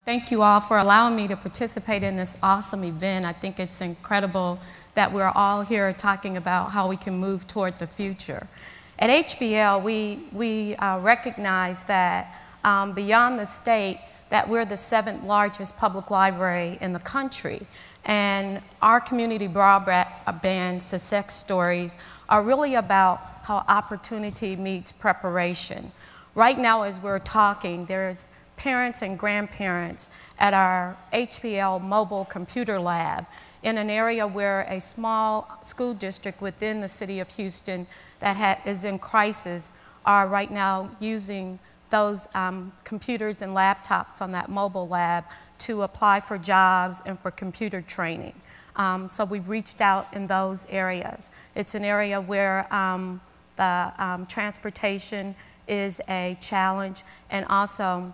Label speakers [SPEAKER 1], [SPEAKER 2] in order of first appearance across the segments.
[SPEAKER 1] Thank you all for allowing me to participate in this awesome event. I think it's incredible that we're all here talking about how we can move toward the future. At HBL, we recognize that beyond the state, that we're the 7th largest public library in the country. And our community broadband success stories are really about how opportunity meets preparation. Right now, as we're talking, there's parents and grandparents at our HBL mobile computer lab in an area where a small school district within the city of Houston that is in crisis are right now using those computers and laptops on that mobile lab to apply for jobs and for computer training. So we've reached out in those areas. It's an area where the transportation is a challenge and also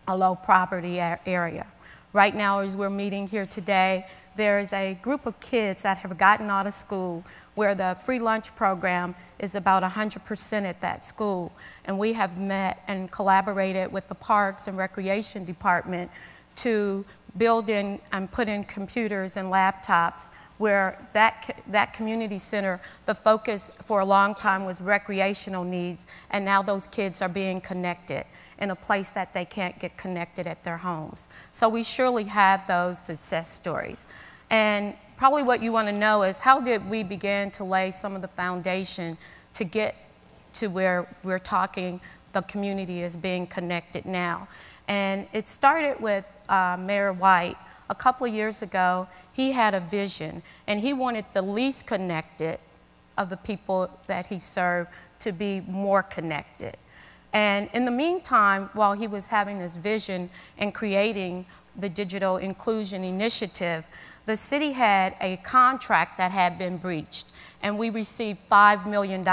[SPEAKER 1] a low poverty area. Right now, as we're meeting here today, there's a group of kids that have gotten out of school where the free lunch program is about 100% at that school. And we have met and collaborated with the Parks and Recreation Department to build in and put in computers and laptops where that community center, the focus for a long time was recreational needs, and now those kids are being connected in a place that they can't get connected at their homes. So we surely have those success stories. And probably what you want to know is how did we begin to lay some of the foundation to get to where we're talking the community is being connected now. And it started with Mayor White. A couple of years ago, he had a vision, and he wanted the least connected of the people that he served to be more connected. And in the meantime, while he was having this vision and creating the Digital Inclusion Initiative, the city had a contract that had been breached, and we received $5 million.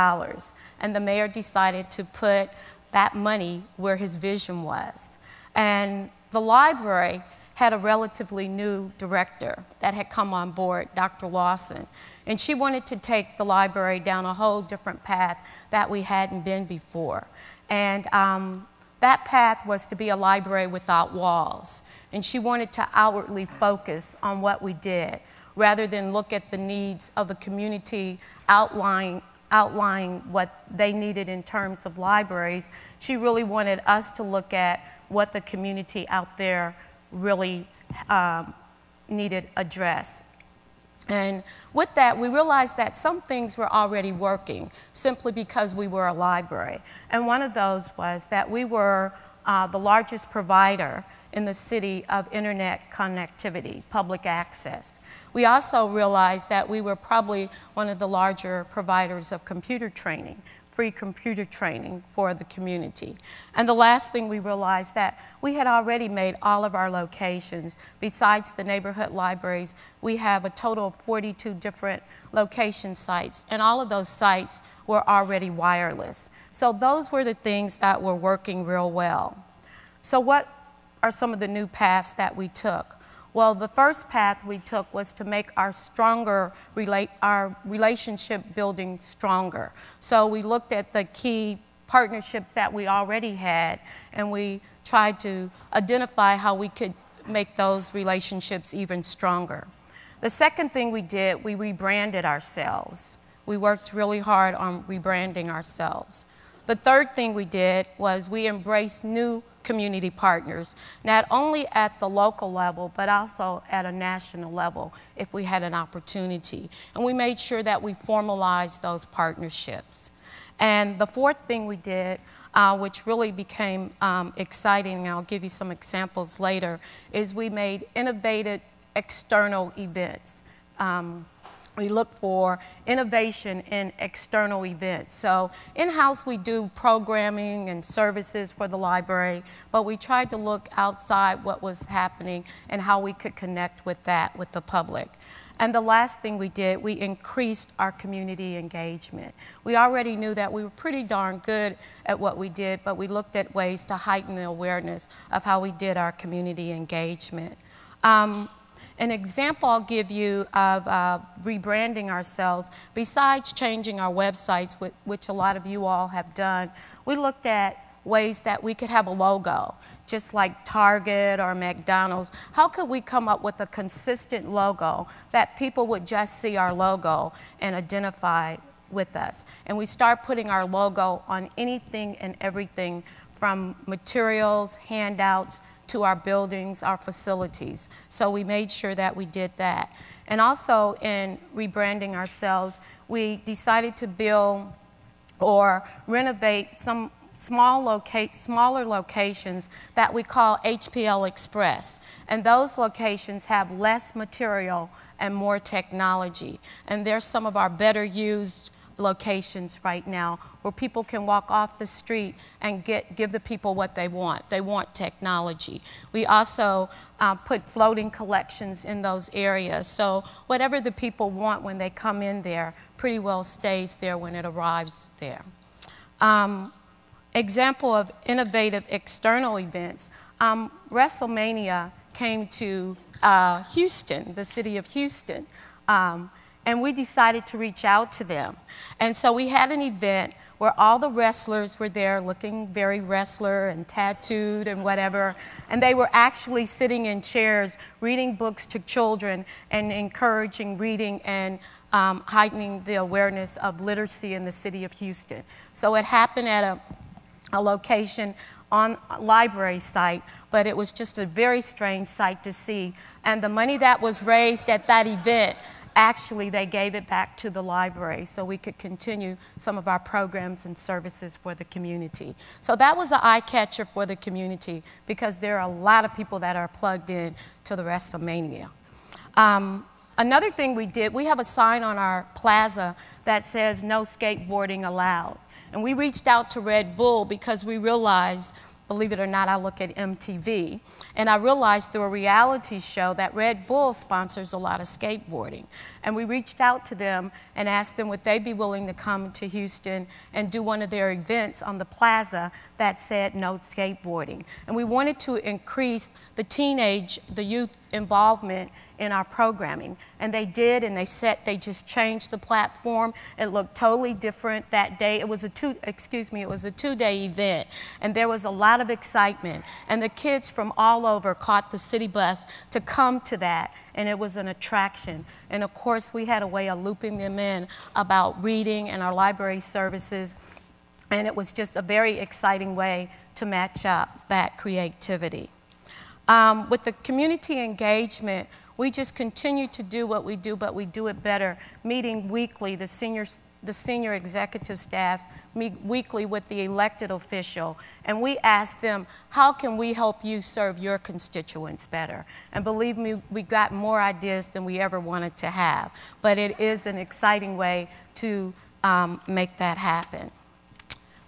[SPEAKER 1] And the mayor decided to put that money where his vision was. And the library had a relatively new director that had come on board, Dr. Lawson. And she wanted to take the library down a whole different path that we hadn't been before. And that path was to be a library without walls. And she wanted to outwardly focus on what we did, rather than look at the needs of the community, outlining what they needed in terms of libraries. She really wanted us to look at what the community out there really needed addressed. And with that, we realized that some things were already working simply because we were a library. And one of those was that we were the largest provider in the city of internet connectivity, public access. We also realized that we were probably one of the larger providers of computer training, free computer training for the community. And the last thing we realized that we had already made all of our locations, besides the neighborhood libraries, we have a total of 42 different location sites, and all of those sites were already wireless. So those were the things that were working real well. So what are some of the new paths that we took? Well, the first path we took was to make our relationship building stronger. So we looked at the key partnerships that we already had, and we tried to identify how we could make those relationships even stronger. The second thing we did, we rebranded ourselves. We worked really hard on rebranding ourselves. The third thing we did was we embraced new community partners, not only at the local level, but also at a national level if we had an opportunity. And we made sure that we formalized those partnerships. And the fourth thing we did, which really became exciting, and I'll give you some examples later, is we made innovative external events. We look for innovation in external events. So in-house we do programming and services for the library, but we tried to look outside what was happening and how we could connect with that with the public. And the last thing we did, we increased our community engagement. We already knew that we were pretty darn good at what we did, but we looked at ways to heighten the awareness of how we did our community engagement. An example I'll give you of rebranding ourselves, besides changing our websites, which a lot of you all have done, we looked at ways that we could have a logo, just like Target or McDonald's. How could we come up with a consistent logo that people would just see our logo and identify with us? And we start putting our logo on anything and everything, from materials, handouts, to our buildings, our facilities. So we made sure that we did that. And also, in rebranding ourselves, we decided to build or renovate some smaller locations that we call HPL Express. And those locations have less material and more technology. And they're some of our better used locations right now, where people can walk off the street and give the people what they want. They want technology. We also put floating collections in those areas, so whatever the people want when they come in there pretty well stays there when it arrives there. Example of innovative external events, WrestleMania came to Houston, the city of Houston. And we decided to reach out to them. And so we had an event where all the wrestlers were there looking very wrestler and tattooed and whatever. And they were actually sitting in chairs, reading books to children and encouraging reading and heightening the awareness of literacy in the city of Houston. So it happened at a location on a library site, but it was just a very strange sight to see. And the money that was raised at that event, actually, they gave it back to the library so we could continue some of our programs and services for the community. So that was an eye catcher for the community, because there are a lot of people that are plugged in to the WrestleMania. Another thing we did, we have a sign on our plaza that says "No skateboarding allowed." And we reached out to Red Bull because we realized, believe it or not, I look at MTV, and I realized through a reality show that Red Bull sponsors a lot of skateboarding. And we reached out to them and asked them would they be willing to come to Houston and do one of their events on the plaza that said "No skateboarding." And we wanted to increase the youth involvement in our programming. And they did, and they just changed the platform. It looked totally different that day. It was a two-day event, and there was a lot of excitement. And the kids from all over caught the city bus to come to that, and it was an attraction. And of course, we had a way of looping them in about reading and our library services, and it was just a very exciting way to match up that creativity. With the community engagement, we just continue to do what we do, but we do it better, meeting weekly. The senior executive staff meet weekly with the elected official, and we ask them, how can we help you serve your constituents better? And believe me, we got more ideas than we ever wanted to have, but it is an exciting way to make that happen.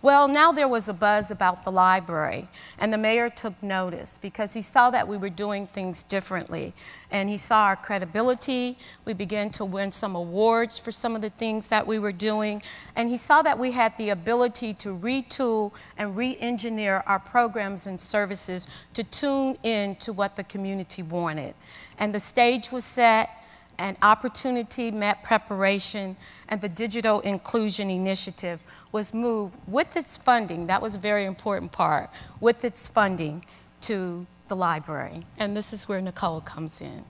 [SPEAKER 1] Well, now there was a buzz about the library, and the mayor took notice because he saw that we were doing things differently, and he saw our credibility. We began to win some awards for some of the things that we were doing, and he saw that we had the ability to retool and re-engineer our programs and services to tune in to what the community wanted. And the stage was set, and opportunity met preparation, and the Digital Inclusion Initiative was moved with its funding, that was a very important part, with its funding to the library. And this is where Nicole comes in.